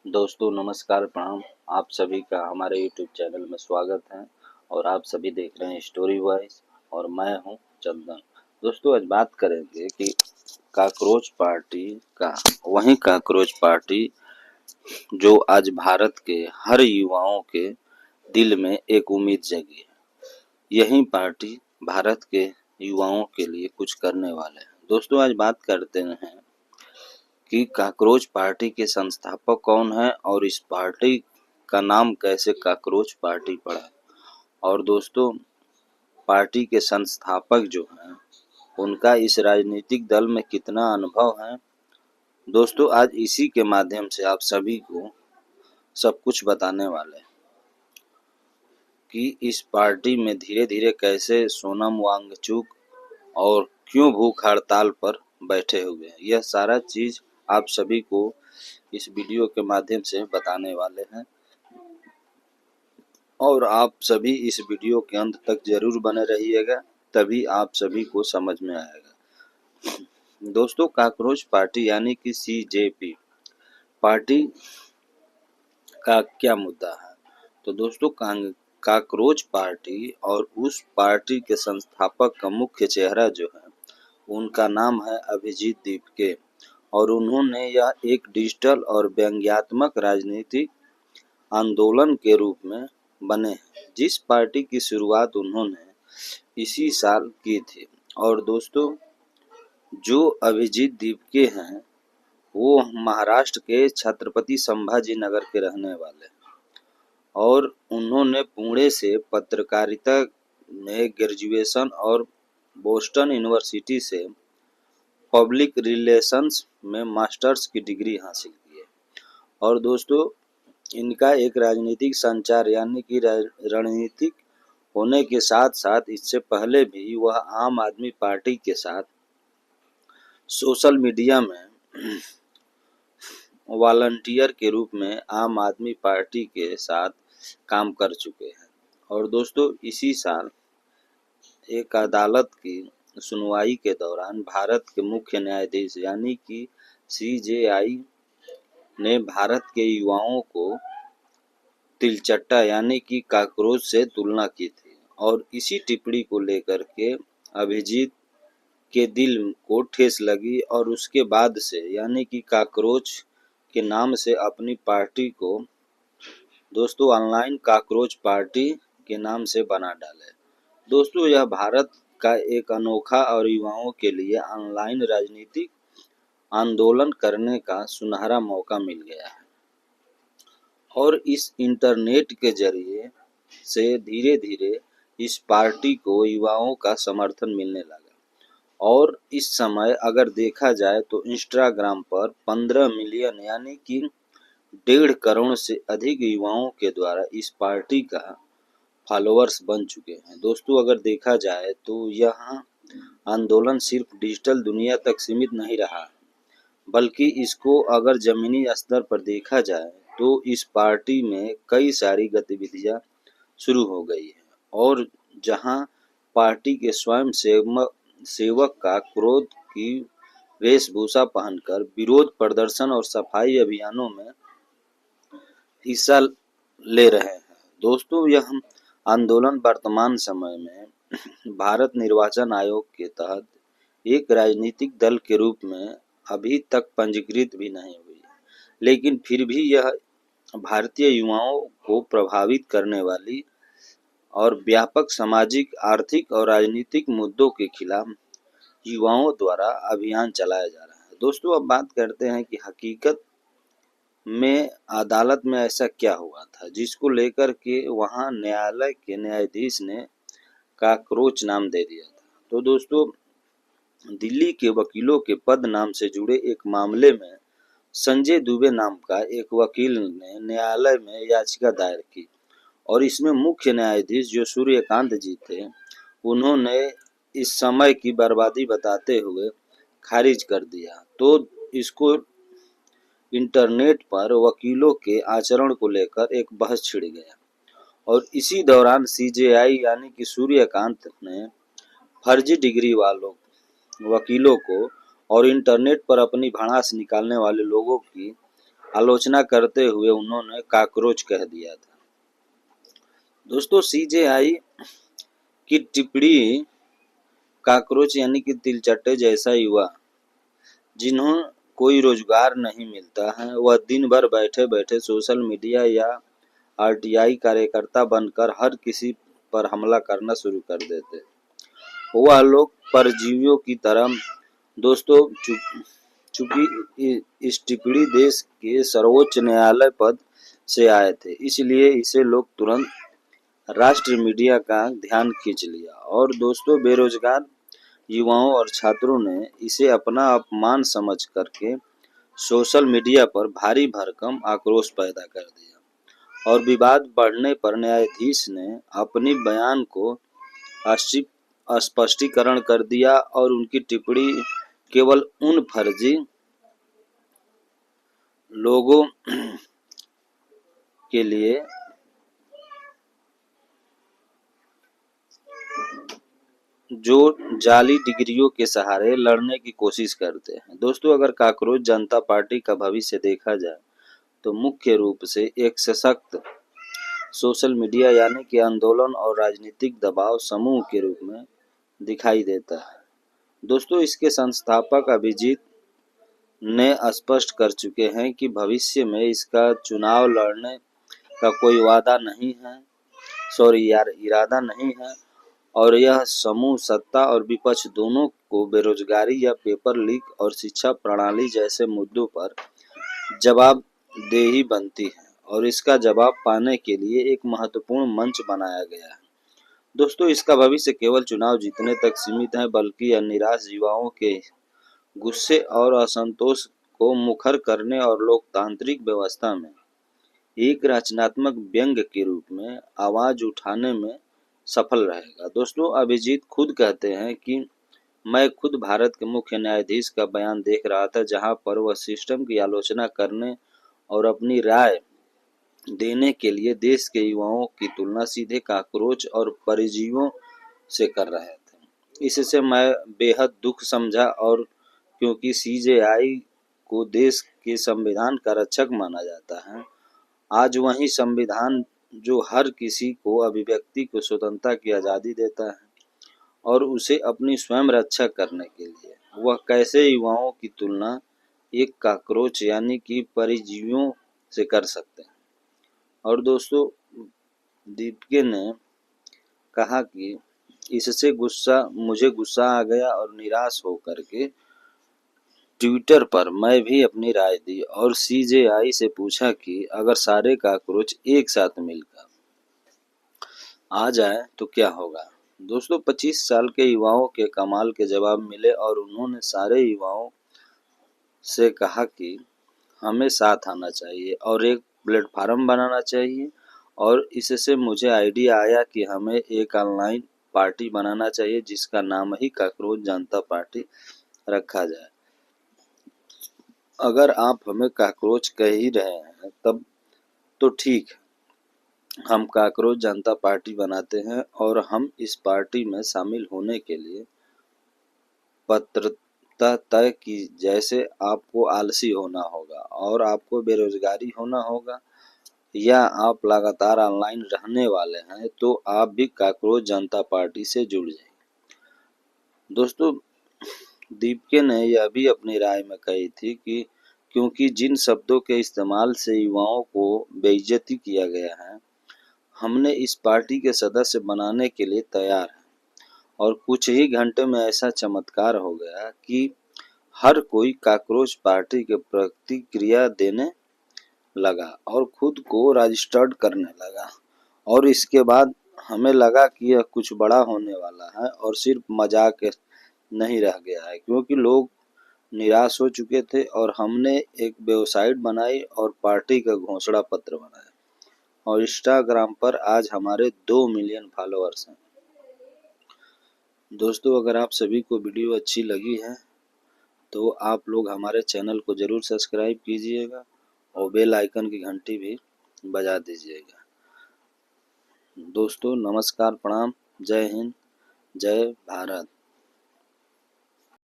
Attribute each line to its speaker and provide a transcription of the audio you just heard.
Speaker 1: दोस्तों नमस्कार प्रणाम। आप सभी का हमारे यूट्यूब चैनल में स्वागत है और आप सभी देख रहे हैं स्टोरी वॉइस और मैं हूं चंदन। दोस्तों आज बात करेंगे कि कॉकरोच पार्टी का वही कॉकरोच पार्टी जो आज भारत के हर युवाओं के दिल में एक उम्मीद जगी है। यही पार्टी भारत के युवाओं के लिए कुछ करने वाले हैं। दोस्तों आज बात करते हैं कि कॉकरोच पार्टी के संस्थापक कौन है और इस पार्टी का नाम कैसे कॉकरोच पार्टी पड़ा। और दोस्तों पार्टी के संस्थापक जो हैं उनका इस राजनीतिक दल में कितना अनुभव है। दोस्तों आज इसी के माध्यम से आप सभी को सब कुछ बताने वाले हैं कि इस पार्टी में धीरे धीरे कैसे सोनम वांगचुक और क्यों भूख हड़ताल पर बैठे हुए हैं। यह सारा चीज आप सभी को इस वीडियो के माध्यम से बताने वाले हैं और आप सभी इस वीडियो के अंत तक जरूर बने रहिएगा, तभी आप सभी को समझ में आएगा। दोस्तों कॉकरोच पार्टी यानी कि सीजेपी पार्टी का क्या मुद्दा है। तो दोस्तों कॉकरोच पार्टी और उस पार्टी के संस्थापक का मुख्य चेहरा जो है उनका नाम है अभिजीत दीपके और उन्होंने यह एक डिजिटल और व्यंग्यात्मक राजनीतिक आंदोलन के रूप में बने हैं, जिस पार्टी की शुरुआत उन्होंने इसी साल की थी। और दोस्तों जो अभिजीत दीपके हैं वो महाराष्ट्र के छत्रपति संभाजी नगर के रहने वाले हैं और उन्होंने पुणे से पत्रकारिता में ग्रेजुएशन और बोस्टन यूनिवर्सिटी से पब्लिक रिलेशंस में मास्टर्स की डिग्री हासिल की है। और दोस्तों इनका एक राजनीतिक संचार यानी कि रणनीतिक होने के साथ साथ इससे पहले भी वह आम आदमी पार्टी के साथ सोशल मीडिया में वॉलंटियर के रूप में आम आदमी पार्टी के साथ काम कर चुके हैं। और दोस्तों इसी साल एक अदालत की सुनवाई के दौरान भारत के मुख्य न्यायाधीश यानी कि सीजेआई ने भारत के युवाओं को तिलचट्टा यानी कि कॉकरोच से तुलना की थी और इसी टिप्पणी को लेकर के अभिजीत के दिल को ठेस लगी और उसके बाद से यानी कि कॉकरोच के नाम से अपनी पार्टी को दोस्तों ऑनलाइन कॉकरोच पार्टी के नाम से बना डाले। दोस्तों यह भारत का एक अनोखा और युवाओं के लिए ऑनलाइन राजनीतिक आंदोलन करने का सुनहरा मौका मिल गया है और इस इंटरनेट के जरिए से धीरे धीरे इस पार्टी को युवाओं का समर्थन मिलने लगा। और इस समय अगर देखा जाए तो इंस्टाग्राम पर 15 मिलियन यानी कि 1.5 करोड़ से अधिक युवाओं के द्वारा इस पार्टी का फॉलोअर्स बन चुके हैं। दोस्तों अगर देखा जाए तो यह आंदोलन सिर्फ डिजिटल दुनिया तक सीमित नहीं रहा, बल्कि इसको अगर जमीनी स्तर पर देखा जाए तो इस पार्टी में कई सारी गतिविधियां शुरू हो गई है और जहां पार्टी के स्वयं सेवक का क्रोध की वेशभूषा पहनकर विरोध प्रदर्शन और सफाई अभियानों में हिस्सा ले रहे हैं। दोस्तों यह आंदोलन वर्तमान समय में भारत निर्वाचन आयोग के तहत एक राजनीतिक दल के रूप में अभी तक पंजीकृत भी नहीं हुई, लेकिन फिर भी यह भारतीय युवाओं को प्रभावित करने वाली और व्यापक सामाजिक आर्थिक और राजनीतिक मुद्दों के खिलाफ युवाओं द्वारा अभियान चलाया जा रहा है। दोस्तों अब बात करते हैं कि हकीकत में अदालत में ऐसा क्या हुआ था जिसको लेकर के वहां न्यायालय के न्यायाधीश ने कॉकरोच नाम दे दिया था। तो दोस्तों दिल्ली के वकीलों के पद नाम से जुड़े एक मामले में संजय दुबे नाम का एक वकील ने न्यायालय में याचिका दायर की और इसमें मुख्य न्यायाधीश जो सूर्यकांत जी थे उन्होंने इस समय की बर्बादी बताते हुए खारिज कर दिया। तो इसको इंटरनेट पर वकीलों के आचरण को लेकर एक बहस छिड़ गया और इसी दौरान सीजेआई यानी कि सूर्यकांत ने फर्जी डिग्री वालों वकीलों को और इंटरनेट पर अपनी भड़ास निकालने वाले लोगों की आलोचना करते हुए उन्होंने कॉकरोच कह दिया था। दोस्तों, सीजेआई की टिप्पणी कॉकरोच यानी कि तिलचट्टे जैसा युवा जिन्हों कोई रोजगार नहीं मिलता है, वह दिन भर बैठे बैठे सोशल मीडिया या आरटीआई कार्यकर्ता बनकर हर किसी पर हमला करना शुरू कर देते। वह लोग परजीवियों की तरह। दोस्तों, चूंकि इस टिप्पणी देश के सर्वोच्च न्यायालय पद से आए थे, इसलिए इसे लोग तुरंत राष्ट्रीय मीडिया का ध्यान खींच लिया और दोस्तों बेरोजगार युवाओं और छात्रों ने इसे अपना अपमान समझ करके सोशल मीडिया पर भारी भरकम आक्रोश पैदा कर दिया और विवाद बढ़ने पर न्यायाधीश ने अपनी बयान को स्पष्टीकरण कर दिया और उनकी टिप्पणी केवल उन फर्जी लोगों के लिए जो जाली डिग्रियों के सहारे लड़ने की कोशिश करते हैं। दोस्तों, अगर कॉकरोच जनता पार्टी का भविष्य देखा जाए तो मुख्य रूप से एक सशक्त सोशल मीडिया यानी कि आंदोलन और राजनीतिक दबाव समूह के रूप में दिखाई देता है। दोस्तों, इसके संस्थापक अभिजीत ने स्पष्ट कर चुके हैं कि भविष्य में इसका चुनाव लड़ने का कोई इरादा नहीं है और यह समूह सत्ता और विपक्ष दोनों को बेरोजगारी या पेपर लीक और शिक्षा प्रणाली जैसे मुद्दों पर जवाबदेही बनती है और इसका जवाब पाने के लिए एक महत्वपूर्ण मंच बनाया गया है। दोस्तों, इसका भविष्य केवल चुनाव जीतने तक सीमित है, बल्कि यह निराश युवाओं के गुस्से और असंतोष को मुखर करने और लोकतांत्रिक व्यवस्था में एक रचनात्मक व्यंग्य के रूप में आवाज उठाने में सफल रहेगा। दोस्तों, अभिजीत खुद कहते हैं कि मैं खुद भारत के मुख्य न्यायाधीश का बयान देख रहा था, जहां पर वह सिस्टम की आलोचना करने और अपनी राय देने के लिए देश के युवाओं की तुलना सीधे कॉकरोच और परजीवियों से कर रहे थे। इससे मैं बेहद दुख समझा और क्योंकि सीजेआई को देश के संविधान का रक्षक माना जाता है, आज वही संविधान जो हर किसी को अभिव्यक्ति को स्वतंत्रता की आज़ादी देता है और उसे अपनी स्वयं रक्षा करने के लिए वह कैसे युवाओं की तुलना एक कॉकरोच यानी कि परजीवियों से कर सकते हैं। और दोस्तों, दीपिका ने कहा कि इससे मुझे गुस्सा आ गया और निराश होकर के ट्विटर पर मैं भी अपनी राय दी और सीजेआई से पूछा कि अगर सारे कॉकरोच एक साथ मिलकर आ जाए तो क्या होगा। दोस्तों, 25 साल के युवाओं के कमाल के जवाब मिले और उन्होंने सारे युवाओं से कहा कि हमें साथ आना चाहिए और एक प्लेटफॉर्म बनाना चाहिए और इससे मुझे आइडिया आया कि हमें एक ऑनलाइन पार्टी बनाना चाहिए जिसका नाम ही कॉकरोच जनता पार्टी रखा जाए। अगर आप हमें कॉकरोच कह ही रहे हैं तब तो ठीक है, हम कॉकरोच जनता पार्टी बनाते हैं और हम इस पार्टी में शामिल होने के लिए पात्रता तय की। जैसे आपको आलसी होना होगा और आपको बेरोजगारी होना होगा या आप लगातार ऑनलाइन रहने वाले हैं तो आप भी कॉकरोच जनता पार्टी से जुड़ जाएं। दोस्तों, दीपिका ने यह भी अपनी राय में कही थी कि क्योंकि जिन शब्दों के इस्तेमाल से युवाओं को बेइज्जती किया गया है, हमने इस पार्टी के सदस्य बनाने के लिए तैयार हैं और कुछ ही घंटे में ऐसा चमत्कार हो गया कि हर कोई कॉकरोच पार्टी के प्रतिक्रिया देने लगा और खुद को रजिस्टर्ड करने लगा और इसके बाद हमें लगा कि यह कुछ बड़ा होने वाला है और सिर्फ मजाक नहीं रह गया है, क्योंकि लोग निराश हो चुके थे और हमने एक वेबसाइट बनाई और पार्टी का घोषणा पत्र बनाया और इंस्टाग्राम पर आज हमारे 2 मिलियन फॉलोअर्स हैं। दोस्तों, अगर आप सभी को वीडियो अच्छी लगी है तो आप लोग हमारे चैनल को ज़रूर सब्सक्राइब कीजिएगा और बेल आइकन की घंटी भी बजा दीजिएगा। दोस्तों, नमस्कार, प्रणाम, जय हिंद, जय भारत।